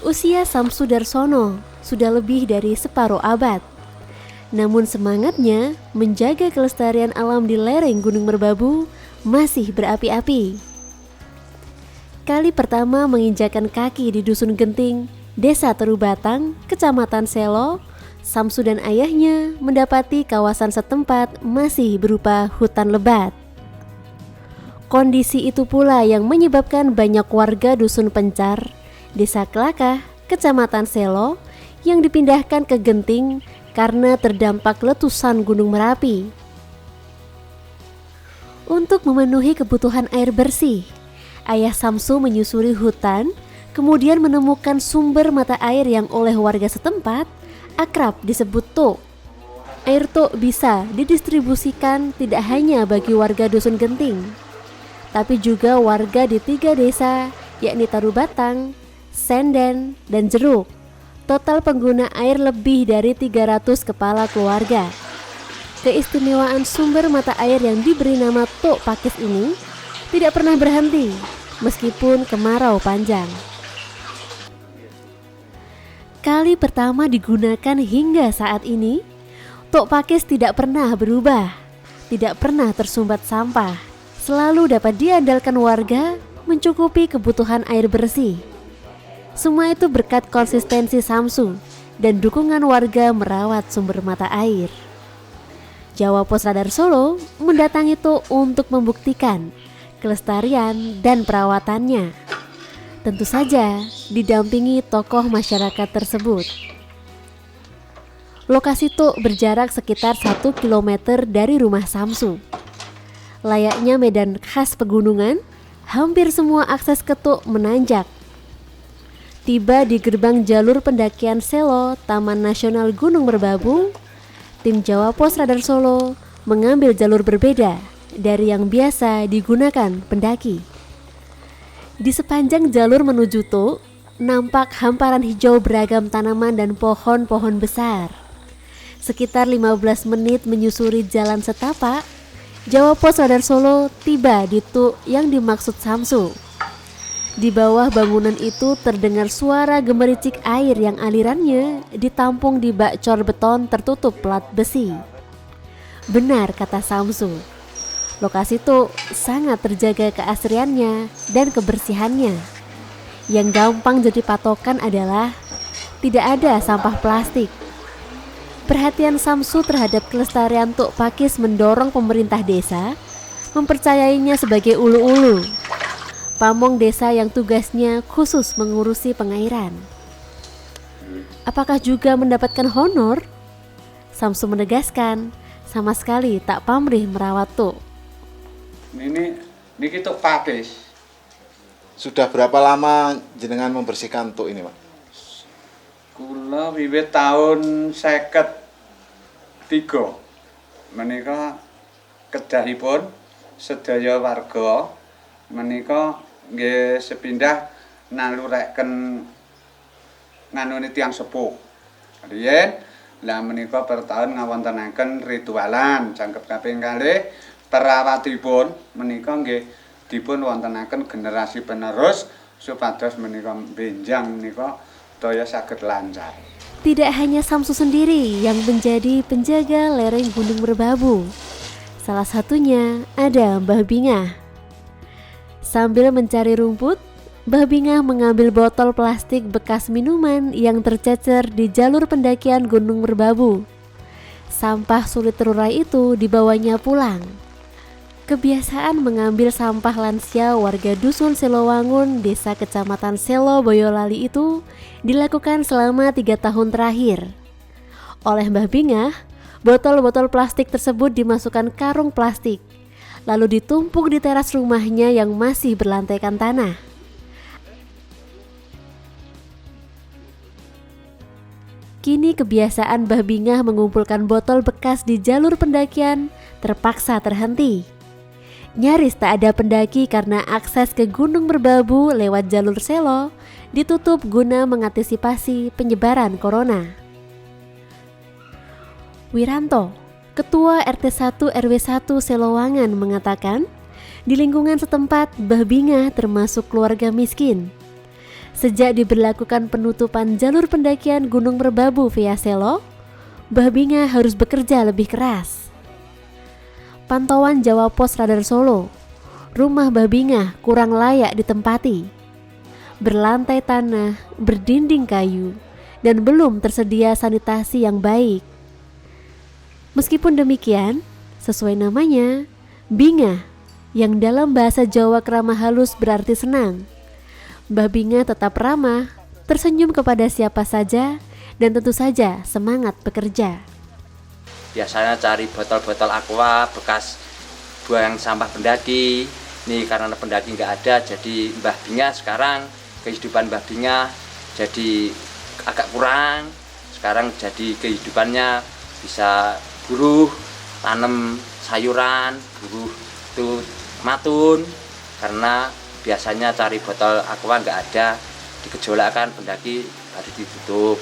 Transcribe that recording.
Usia Samsu Darsono sudah lebih dari separuh abad. Namun semangatnya menjaga kelestarian alam di lereng Gunung Merbabu masih berapi-api. Kali pertama menginjakan kaki di Dusun Genting, Desa Terubatang, Kecamatan Selo, Samsu dan ayahnya mendapati kawasan setempat masih berupa hutan lebat. Kondisi itu pula yang menyebabkan banyak warga Dusun Pencar, Desa Kelakah, Kecamatan Selo yang dipindahkan ke Genting karena terdampak letusan Gunung Merapi. Untuk memenuhi kebutuhan air bersih, ayah Samsu menyusuri hutan, kemudian menemukan sumber mata air yang oleh warga setempat akrab disebut tok. Air tok bisa didistribusikan tidak hanya bagi warga Dusun Genting, tapi juga warga di 3 desa yakni Tarubatang, Senden, dan Jeruk. Total pengguna air lebih dari 300 kepala keluarga. Keistimewaan sumber mata air yang diberi nama Tok Pakis ini tidak pernah berhenti meskipun kemarau panjang. Kali pertama digunakan hingga saat ini, Tok Pakis tidak pernah berubah, tidak pernah tersumbat sampah, selalu dapat diandalkan warga mencukupi kebutuhan air bersih. Semua itu berkat konsistensi Samsu dan dukungan warga merawat sumber mata air. Jawa Pos Radar Solo mendatangi Tok untuk membuktikan kelestarian dan perawatannya. Tentu saja didampingi tokoh masyarakat tersebut. Lokasi Tok berjarak sekitar 1 km dari rumah Samsu. Layaknya medan khas pegunungan, hampir semua akses ke Tok menanjak. Tiba di gerbang jalur pendakian Selo Taman Nasional Gunung Merbabu, tim Jawa Pos Radar Solo mengambil jalur berbeda dari yang biasa digunakan pendaki. Di sepanjang jalur menuju Tok, nampak hamparan hijau beragam tanaman dan pohon-pohon besar. Sekitar 15 menit menyusuri jalan setapak, Jawa Pos Radar Solo tiba di Tok yang dimaksud Samsu. Di bawah bangunan itu terdengar suara gemericik air yang alirannya ditampung di bak cor beton tertutup plat besi. Benar kata Samsu, lokasi itu sangat terjaga keasriannya dan kebersihannya. Yang gampang jadi patokan adalah tidak ada sampah plastik. Perhatian Samsu terhadap kelestarian Tok Pakis mendorong pemerintah desa mempercayainya sebagai ulu-ulu, pamong desa yang tugasnya khusus mengurusi pengairan. Apakah juga mendapatkan honor? Samsu menegaskan, sama sekali tak pamrih merawat Tok. Ini Tok Pakis. Sudah berapa lama jenengan membersihkan Tok ini, Pak? Kula wiwit tahun 53. Menika kedahipun sedaya warga menika nggih sepindah nalureken nganune tiyang sepuh. Riyen lah menika per taun ngawontenaken ritualan jangkep kaping kalih perawatipun menika nggih dipun wontenaken generasi penerus supados menika benjang menika daya saged lancar. Tidak hanya Samsu sendiri yang menjadi penjaga lereng Gunung Merbabu. Salah satunya ada Mbah Bingah. Sambil mencari rumput, Mbah Bingah mengambil botol plastik bekas minuman yang tercecer di jalur pendakian Gunung Merbabu. Sampah sulit terurai itu dibawanya pulang. Kebiasaan mengambil sampah lansia warga Dusun Selowangun, Desa Kecamatan Selo, Boyolali itu dilakukan selama 3 tahun terakhir. Oleh Mbah Bingah, botol-botol plastik tersebut dimasukkan karung plastik, lalu ditumpuk di teras rumahnya yang masih berlantaikan tanah. Kini kebiasaan Mbah Bingah mengumpulkan botol bekas di jalur pendakian terpaksa terhenti. Nyaris tak ada pendaki karena akses ke Gunung Merbabu lewat jalur Selo ditutup guna mengantisipasi penyebaran corona. Wiranto, Ketua RT 1 RW 1 Selowangan mengatakan, di lingkungan setempat Mbah Bingah termasuk keluarga miskin. Sejak diberlakukan penutupan jalur pendakian Gunung Merbabu via Selo, Mbah Binga harus bekerja lebih keras. Pantauan Jawa Pos Radar Solo, rumah Mbah Binga kurang layak ditempati. Berlantai tanah, berdinding kayu, dan belum tersedia sanitasi yang baik. Meskipun demikian, sesuai namanya, Binga, yang dalam bahasa Jawa kerama halus berarti senang, Mbah Binga tetap ramah, tersenyum kepada siapa saja, dan tentu saja semangat bekerja. Biasanya cari botol-botol aqua bekas buang sampah pendaki. Nih karena pendaki nggak ada, jadi Mbah Binga sekarang kehidupan Mbah Binga jadi agak kurang. Sekarang jadi kehidupannya bisa buruh, tanam sayuran, buruh itu matun, karena biasanya cari botol aqua nggak ada, di gejolak kan pendaki harus ditutup.